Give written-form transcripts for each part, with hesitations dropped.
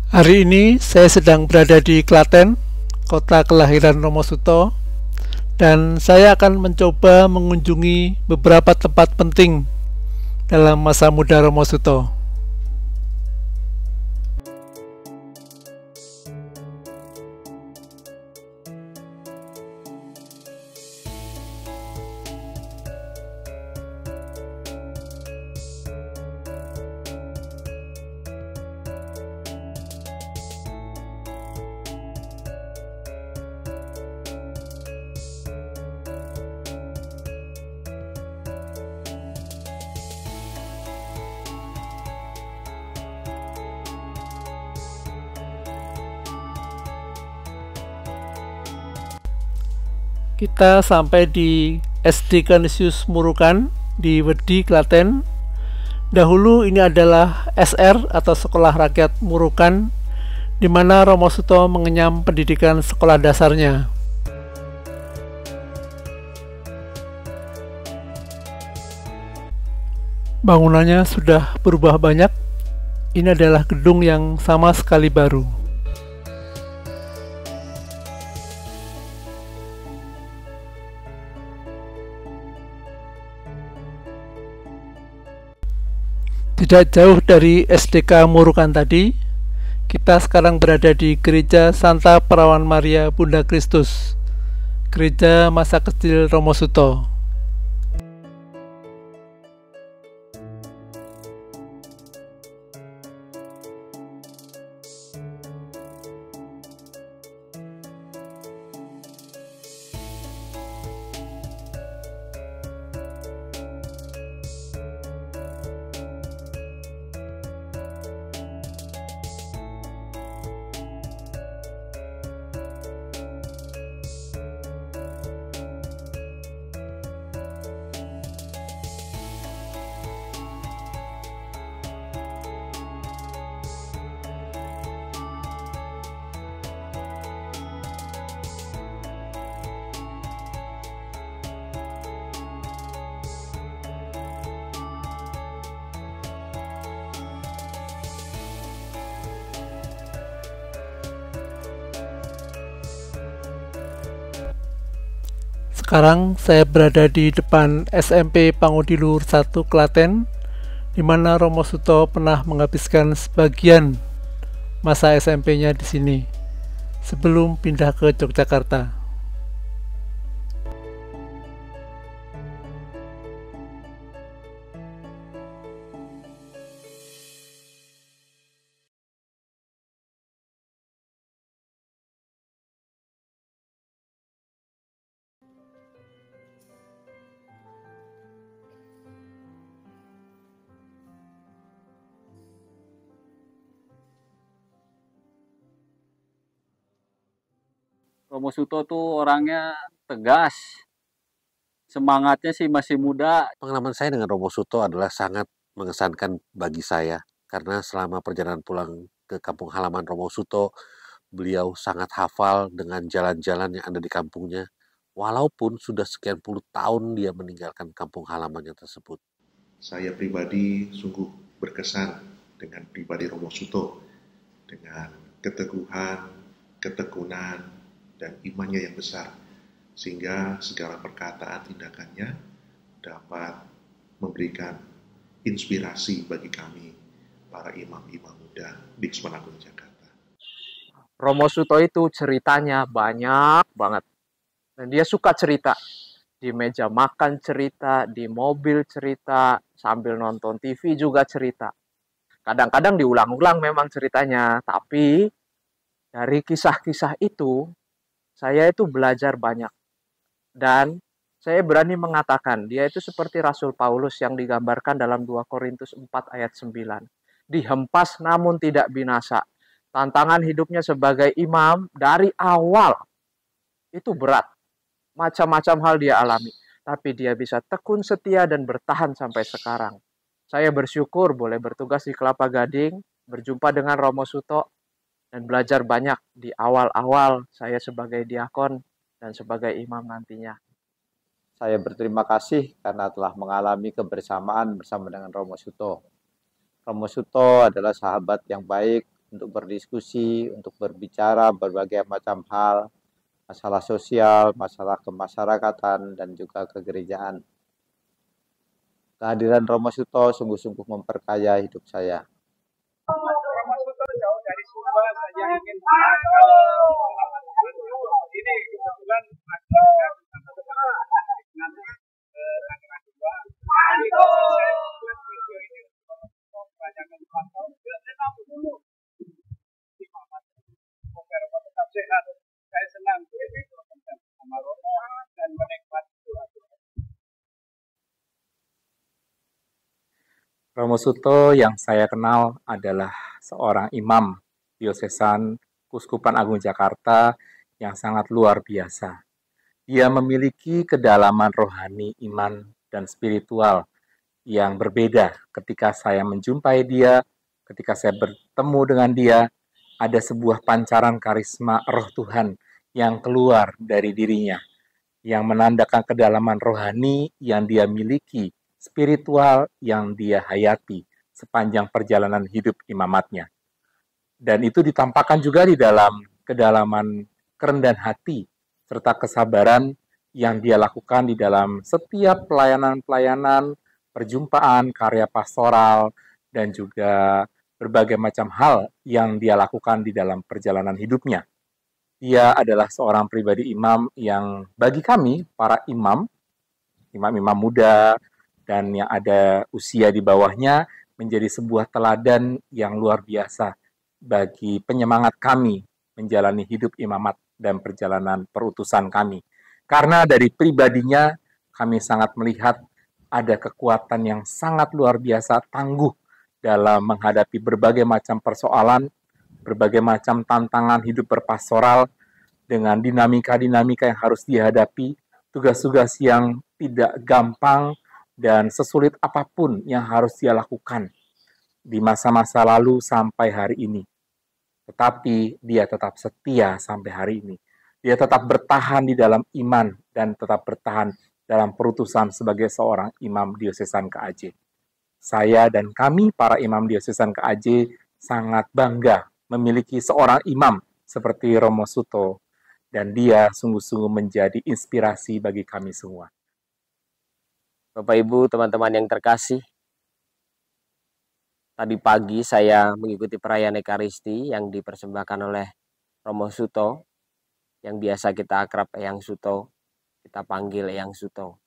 Hari ini saya sedang berada di Klaten, kota kelahiran Romo Suto, dan saya akan mencoba mengunjungi beberapa tempat penting dalam masa muda Romo Suto. Kita sampai di SD Canisius Murukan di Wedi, Klaten. Dahulu ini adalah SR atau Sekolah Rakyat Murukan, di mana Romo Suto mengenyam pendidikan sekolah dasarnya. Bangunannya sudah berubah banyak. Ini adalah gedung yang sama sekali baru. Tidak jauh dari SDK Murukan tadi, kita sekarang berada di Gereja Santa Perawan Maria Bunda Kristus, gereja masa kecil Romo Suto. Sekarang saya berada di depan SMP Pangudilur 1 Klaten, di mana Romo Suto pernah menghabiskan sebagian masa SMP-nya di sini sebelum pindah ke Yogyakarta. Romo Suto tuh orangnya tegas, semangatnya sih masih muda. Pengalaman saya dengan Romo Suto adalah sangat mengesankan bagi saya karena selama perjalanan pulang ke kampung halaman Romo Suto, beliau sangat hafal dengan jalan-jalan yang ada di kampungnya, walaupun sudah sekian puluh tahun dia meninggalkan kampung halamannya tersebut. Saya pribadi sungguh berkesan dengan pribadi Romo Suto, dengan keteguhan, ketekunan, dan imannya yang besar, sehingga segala perkataan tindakannya dapat memberikan inspirasi bagi kami, para imam-imam muda di Kesultanan Agung Jakarta. Romo Suto itu ceritanya banyak banget. Dan dia suka cerita. Di meja makan cerita, di mobil cerita, sambil nonton TV juga cerita. Kadang-kadang diulang-ulang memang ceritanya, tapi dari kisah-kisah itu, saya itu belajar banyak. Dan saya berani mengatakan, dia itu seperti Rasul Paulus yang digambarkan dalam 2 Korintus 4 ayat 9. Dihempas namun tidak binasa. Tantangan hidupnya sebagai imam dari awal itu berat. Macam-macam hal dia alami. Tapi dia bisa tekun setia dan bertahan sampai sekarang. Saya bersyukur boleh bertugas di Kelapa Gading, berjumpa dengan Romo Suto, dan belajar banyak di awal-awal saya sebagai diakon dan sebagai imam nantinya. Saya berterima kasih karena telah mengalami kebersamaan bersama dengan Romo Suto. Romo Suto adalah sahabat yang baik, untuk berdiskusi, untuk berbicara berbagai macam hal, masalah sosial, masalah kemasyarakatan, dan juga kegerejaan. Kehadiran Romo Suto sungguh-sungguh memperkaya hidup saya. Romo Suto jauh dari Sumba saja ingin ini kebetulan masyarakat dengan Tangerang 2. Jadi saya buat video ini untuk mempertanyakan pantau ke 60 imamat. Semoga Romo tetap sehat. Saya senang sama Romo dan menikmati doa. Romo Suto yang saya kenal adalah seorang imam diosesan Kuskupan Agung Jakarta yang sangat luar biasa. Dia memiliki kedalaman rohani, iman, dan spiritual yang berbeda. Ketika saya menjumpai dia, ketika saya bertemu dengan dia, ada sebuah pancaran karisma roh Tuhan yang keluar dari dirinya, yang menandakan kedalaman rohani yang dia miliki, spiritual yang dia hayati sepanjang perjalanan hidup imamatnya. Dan itu ditampakkan juga di dalam kedalaman kerendahan hati serta kesabaran yang dia lakukan di dalam setiap pelayanan-pelayanan, perjumpaan, karya pastoral, dan juga berbagai macam hal yang dia lakukan di dalam perjalanan hidupnya. Dia adalah seorang pribadi imam yang bagi kami, para imam muda, dan yang ada usia di bawahnya, menjadi sebuah teladan yang luar biasa bagi penyemangat kami menjalani hidup imamat dan perjalanan perutusan kami. Karena dari pribadinya, kami sangat melihat ada kekuatan yang sangat luar biasa, tangguh dalam menghadapi berbagai macam persoalan, berbagai macam tantangan hidup berpastoral, dengan dinamika-dinamika yang harus dihadapi, tugas-tugas yang tidak gampang, dan sesulit apapun yang harus dia lakukan di masa-masa lalu sampai hari ini. Tetapi dia tetap setia sampai hari ini. Dia tetap bertahan di dalam iman dan tetap bertahan dalam perutusan sebagai seorang imam diosesan KAJ. Saya dan kami, para imam diosesan KAJ, sangat bangga memiliki seorang imam seperti Romo Suto, dan dia sungguh-sungguh menjadi inspirasi bagi kami semua. Bapak Ibu, teman-teman yang terkasih, tadi pagi saya mengikuti perayaan Ekaristi yang dipersembahkan oleh Romo Suto, yang biasa kita akrab Eyang Suto, kita panggil Eyang Suto.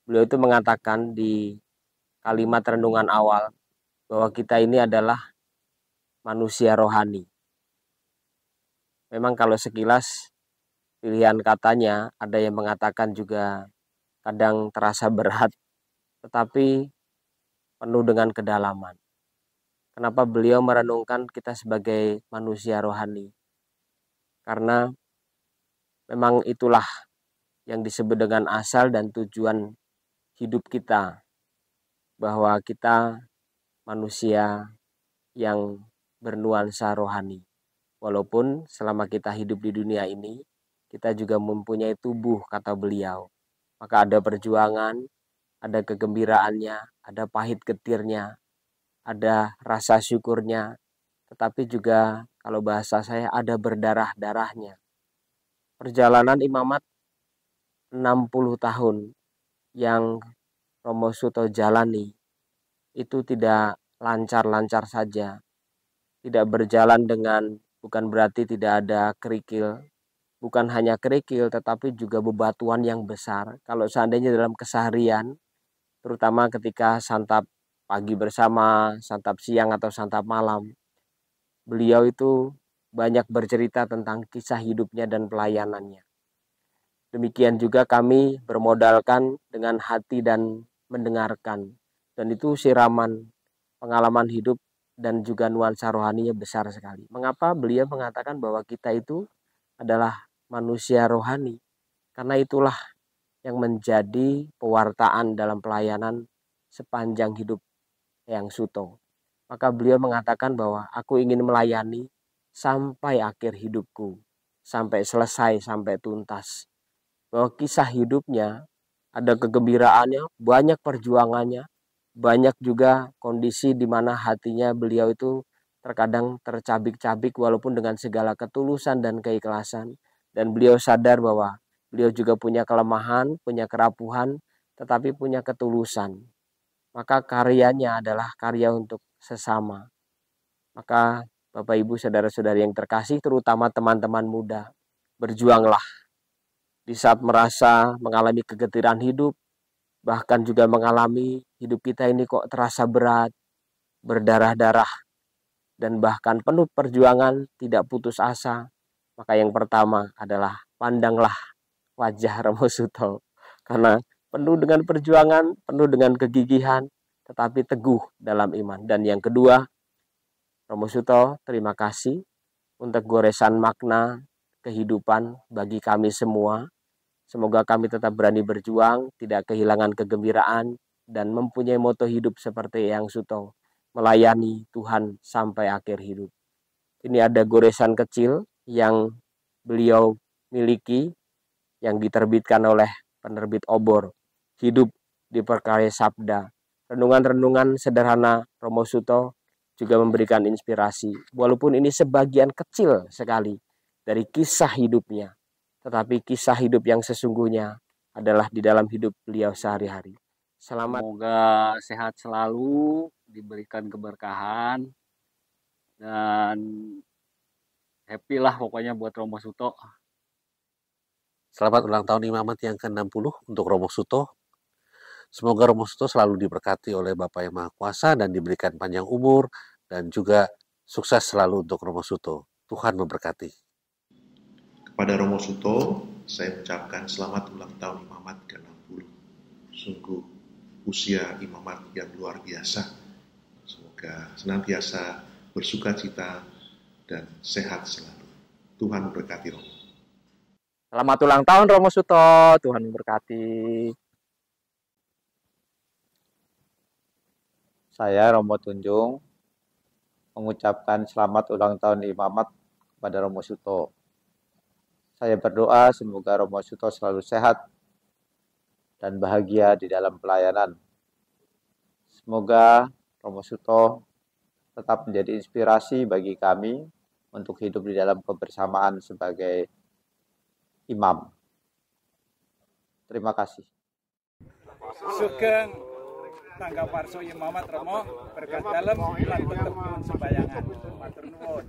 Beliau itu mengatakan di kalimat renungan awal bahwa kita ini adalah manusia rohani. Memang kalau sekilas pilihan katanya ada yang mengatakan juga kadang terasa berat, tetapi penuh dengan kedalaman. Kenapa beliau merenungkan kita sebagai manusia rohani? Karena memang itulah yang disebut dengan asal dan tujuan hidup kita, bahwa kita manusia yang bernuansa rohani. Walaupun selama kita hidup di dunia ini, kita juga mempunyai tubuh, kata beliau. Maka ada perjuangan, ada kegembiraannya, ada pahit getirnya, ada rasa syukurnya, tetapi juga kalau bahasa saya ada berdarah-darahnya. Perjalanan imamat 60 tahun yang Romo Suto jalani itu tidak lancar-lancar saja. Tidak berjalan dengan, bukan berarti tidak ada kerikil, bukan hanya kerikil tetapi juga bebatuan yang besar. Kalau seandainya dalam keseharian, terutama ketika santap pagi bersama, santap siang atau santap malam, beliau itu banyak bercerita tentang kisah hidupnya dan pelayanannya. Demikian juga kami bermodalkan dengan hati dan mendengarkan. Dan itu siraman pengalaman hidup dan juga nuansa rohaninya besar sekali. Mengapa beliau mengatakan bahwa kita itu adalah manusia rohani? Karena itulah yang menjadi pewartaan dalam pelayanan sepanjang hidup Eyang Suto. Maka beliau mengatakan bahwa aku ingin melayani sampai akhir hidupku, sampai selesai, sampai tuntas. Bahwa kisah hidupnya ada kegembiraannya, banyak perjuangannya, banyak juga kondisi di mana hatinya beliau itu terkadang tercabik-cabik walaupun dengan segala ketulusan dan keikhlasan. Dan beliau sadar bahwa beliau juga punya kelemahan, punya kerapuhan, tetapi punya ketulusan. Maka karyanya adalah karya untuk sesama. Maka Bapak Ibu saudara-saudari yang terkasih, terutama teman-teman muda, berjuanglah di saat merasa mengalami kegetiran hidup, bahkan juga mengalami hidup kita ini kok terasa berat, berdarah-darah, dan bahkan penuh perjuangan, tidak putus asa. Maka yang pertama adalah pandanglah wajah Romo Suto, karena penuh dengan perjuangan, penuh dengan kegigihan, tetapi teguh dalam iman. Dan yang kedua, Romo Suto, terima kasih untuk goresan makna kehidupan bagi kami semua. Semoga kami tetap berani berjuang, tidak kehilangan kegembiraan, dan mempunyai moto hidup seperti Eyang Suto, melayani Tuhan sampai akhir hidup. Ini ada goresan kecil yang beliau miliki, yang diterbitkan oleh penerbit Obor, Hidup Diperkarai Sabda. Renungan-renungan sederhana Romo Suto juga memberikan inspirasi, walaupun ini sebagian kecil sekali dari kisah hidupnya, tetapi kisah hidup yang sesungguhnya adalah di dalam hidup beliau sehari-hari. Selamat. Semoga sehat selalu, diberikan keberkahan, dan happy lah pokoknya buat Romo Suto. Selamat ulang tahun Imamat yang ke-60 untuk Romo Suto. Semoga Romo Suto selalu diberkati oleh Bapa yang Maha Kuasa dan diberikan panjang umur dan juga sukses selalu untuk Romo Suto. Tuhan memberkati. Kepada Romo Suto, saya mengucapkan selamat ulang tahun Imamat ke-60. Sungguh usia Imamat yang luar biasa. Semoga senantiasa bersukacita dan sehat selalu. Tuhan memberkati Romo. Selamat ulang tahun Romo Suto, Tuhan memberkati. Saya Romo Tunjung mengucapkan selamat ulang tahun Imamat kepada Romo Suto. Saya berdoa semoga Romo Suto selalu sehat dan bahagia di dalam pelayanan. Semoga Romo Suto tetap menjadi inspirasi bagi kami untuk hidup di dalam kebersamaan sebagai imam. Terima kasih. Sugeng tangga parso Imamat Romo berkat dalam lan tetep nyuwun sembayangan. Matur nuwun.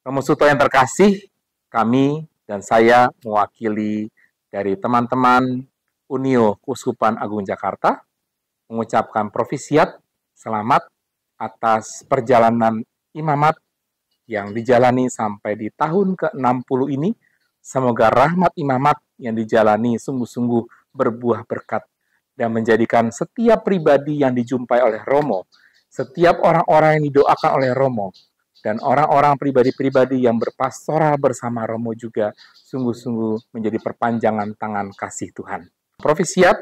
Romo Suto yang terkasih, kami dan saya mewakili dari teman-teman Unio Keuskupan Agung Jakarta mengucapkan profisiat selamat atas perjalanan imamat yang dijalani sampai di tahun ke-60 ini. Semoga rahmat imamat yang dijalani sungguh-sungguh berbuah berkat dan menjadikan setiap pribadi yang dijumpai oleh Romo, setiap orang-orang yang didoakan oleh Romo, dan orang-orang pribadi-pribadi yang berpastoral bersama Romo juga sungguh-sungguh menjadi perpanjangan tangan kasih Tuhan. Profisiat,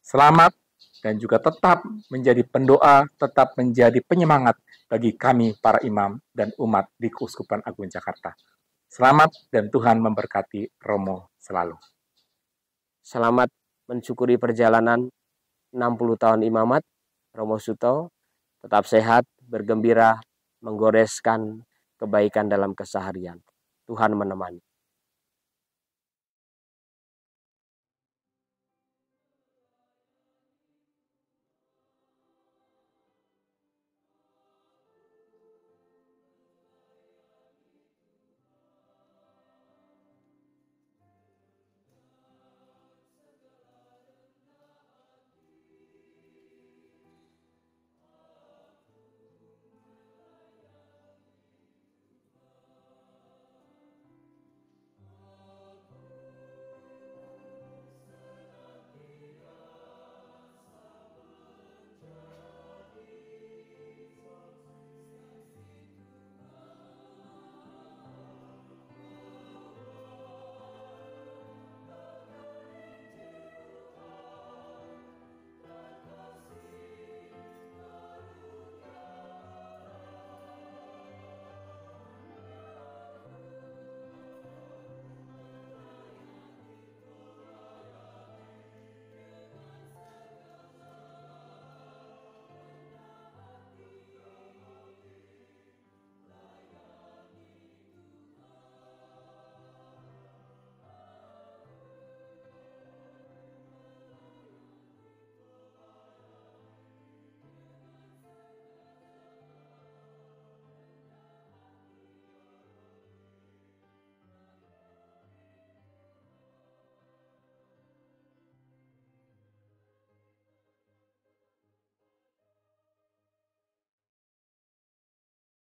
selamat, dan juga tetap menjadi pendoa, tetap menjadi penyemangat bagi kami para imam dan umat di Keuskupan Agung Jakarta. Selamat dan Tuhan memberkati Romo selalu. Selamat mensyukuri perjalanan 60 tahun imamat Romo Suto. Tetap sehat, bergembira, menggoreskan kebaikan dalam keseharian. Tuhan menemani.